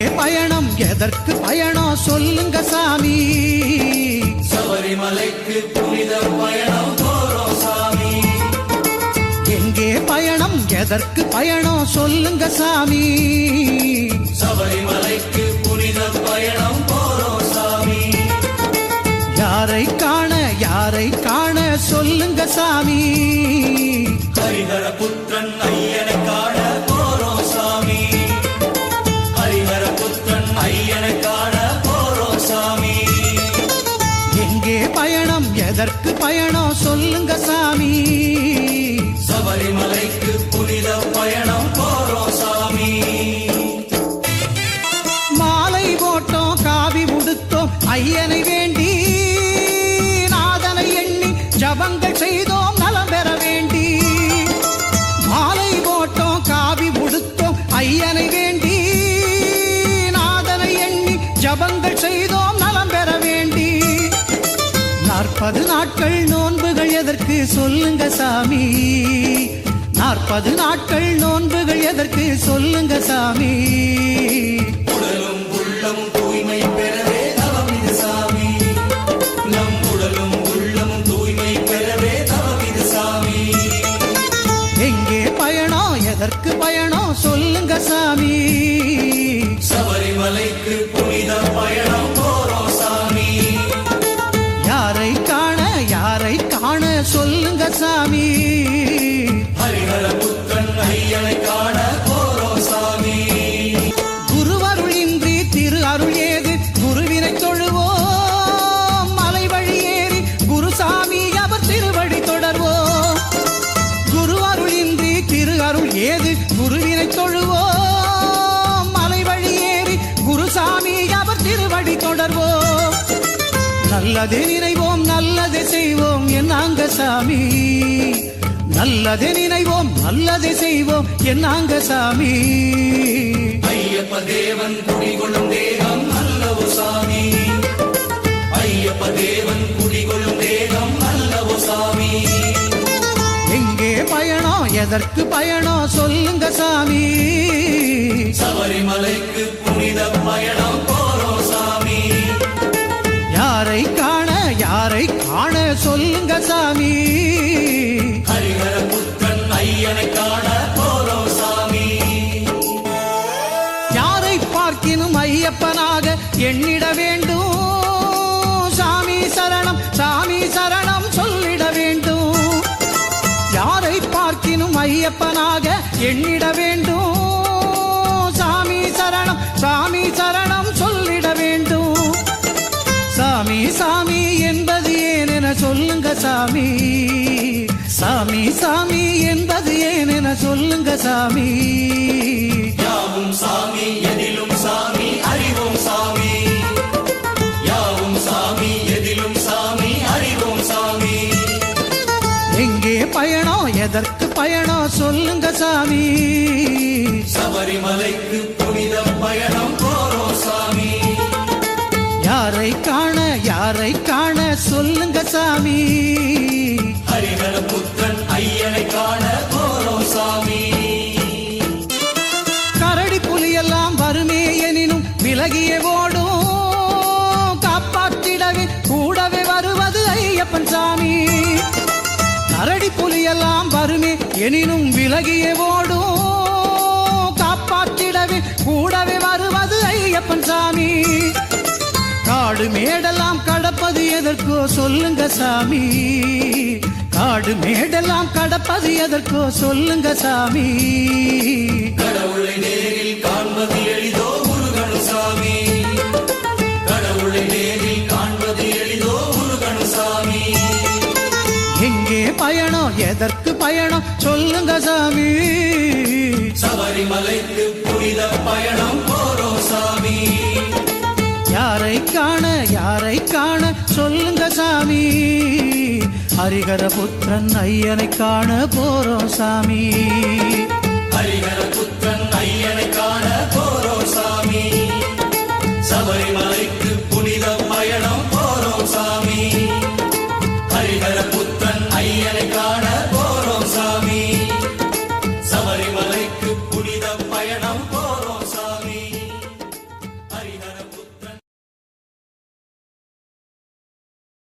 பயணம் எதற்கு பயணம் சொல்லுங்க சாமி. சபரிமலைக்கு புனித பயணம் போறோம் சாமி. எங்கே பயணம் எதற்கு பயணம் சொல்லுங்க சாமி. சபரிமலைக்கு புனித பயணம் போறோம் சாமி. யாரை காண சொல்லுங்க சாமி. ஹரிஹர புத்திரன் ஐயனை காண போறோம் சாமி. ஹரிஹர புத்திரன் ஐயனை காண போறோம் சாமி. எங்கே பயணம் எதற்கு பயணம் சொல்லுங்க சாமி. சபரிமலைக்கு புனித பயணம் போறோம் சாமி. மாலை போட்டோம் காவி உடுத்தோம் ஐயனை வேண்டி, நாதனை எண்ணி ஜபங்கள் செய்தோம் நலம் பெற வேண்டி. மாலை போட்டோம் காவி உடுத்தோம் ஐயனை வேண்டி, நாதனை எண்ணி ஜபங்கள் செய்தோம் நலம் பெற வேண்டி. 40 நாட்கள் நோன்புகள் எதற்கு சொல்லுங்க சாமி. 40 நாட்கள் நோன்புகள் எதற்கு சொல்லுங்க சாமி. உடலும் உள்ளமும் தூய்மை பெறவே தவம் இது சாமி. நம் உடலும் உள்ளமும் தூய்மை பெறவே தவம் இது சாமி. எங்கே பயணம் எதற்கு பயணம் சொல்லுங்க சாமி. சபரிமலைக்கு புனித பயணம் போறோம் சாமி. யாரை காண சொல்லுங்க சாமி. ஹரிஹர புத்திரன் ஐயனை காண போறோம் சாமி. குருவருள் இன்றி திரு அருள் ஏது, குருவினை தொழுவோம் மலை வழி ஏறி குருசாமி அவர் திருவழி தொடர்வோம். குருவருள் இன்றி திரு அருள் ஏது, குருவினை தொழுவோம் மலை வழி ஏறி குருசாமி அவர் திருவழி தொடர்வோம். நல்லது நினைவோம் நல்லது செய்வோம் என்னாங்க சாமி. நல்லது நினைவோம் நல்லது செய்வோம் என்னாங்க சாமி. ஐயப்ப தேவன் குடிகொள்ளும் தேகம் நல்லவோ சாமி. ஐயப்ப தேவன் குடிகொள்ளும் தேகம் நல்லவோ சாமி. எங்கே பயணம் எதற்கு பயணம் சொல்லுங்க சாமி. சபரிமலைக்கு புனித பயணம் போறோம் சாமி. யாரை காண சொல்லுங்க சாமி. ஹரிஹர புத்திரன் ஐயனை காண போறோம் சாமி. யாரை பார்க்கினும் ஐயப்பனாக எண்ணிட வேண்டும். சாமி சரணம் சொல்லிட வேண்டும். யாரை பார்க்கினும் ஐயப்பனாக எண்ணிட வேண்டும். சாமி சரணம் சொல்லிட வேண்டும். சாமி என்பது ஏன் என சொல்லுங்க சாமி. சாமி என்பது ஏன் என சொல்லுங்க சாமி. யாவும் சாமி எதிலும் சாமி அறிவோம் சாமி. யாவும் சாமி எதிலும் சாமி அறிவோம் சாமி. எங்கே பயணம் எதற்கு பயணம் சொல்லுங்க சாமி. சபரிமலைக்கு புனித பயணம் போறோம் சாமி. யாரை காண சொல்லுங்க சாமி. ஹரிஹர புத்திரன் ஐயனை காண போறோம் சாமி. கரடி புலியெல்லாம் வருமே எனினும் விலகிய ஓடும், காப்பாற்றிடவே கூடவே வருவது ஐயப்பன் சாமி. கரடி புலியெல்லாம் வருமே எனினும் விலகிய ஓடும், காப்பாற்றிடவே கூடவே வருவது ஐயப்பன் சாமி. காடு மேடெல்லாம் கடப்பது எதற்கோ சொல்லுங்க சாமி. காடு மேடெல்லாம் கடப்பது எதற்கோ சொல்லுங்க சாமி. கடவுளை நேரில் காண்பது எளிதோ முருகனு சாமி. கடவுளை நேரில் காண்பது எளிதோ முருகனு சாமி. எங்கே பயணம் எதற்கு பயணம் சொல்லுங்க சாமி. சபரிமலைக்கு புனித பயணம் போறோம் சாமி. யாரை காண சொல்லுங்க சாமி. ஹரிஹர புத்திரன் ஐயனை காண போறோம் சாமி. ஹரிஹர புத்திரன் ஐயனை காண போறோம் சாமி. சபரிமலைக்கு புனித பயணம் போறோம் சாமி. ஹரிஹர புத்திரன் ஐயனை காண போறோம் சாமி. சபரிமலைக்கு புனித பயணம் போறோம் சாமி. ஹரிஹர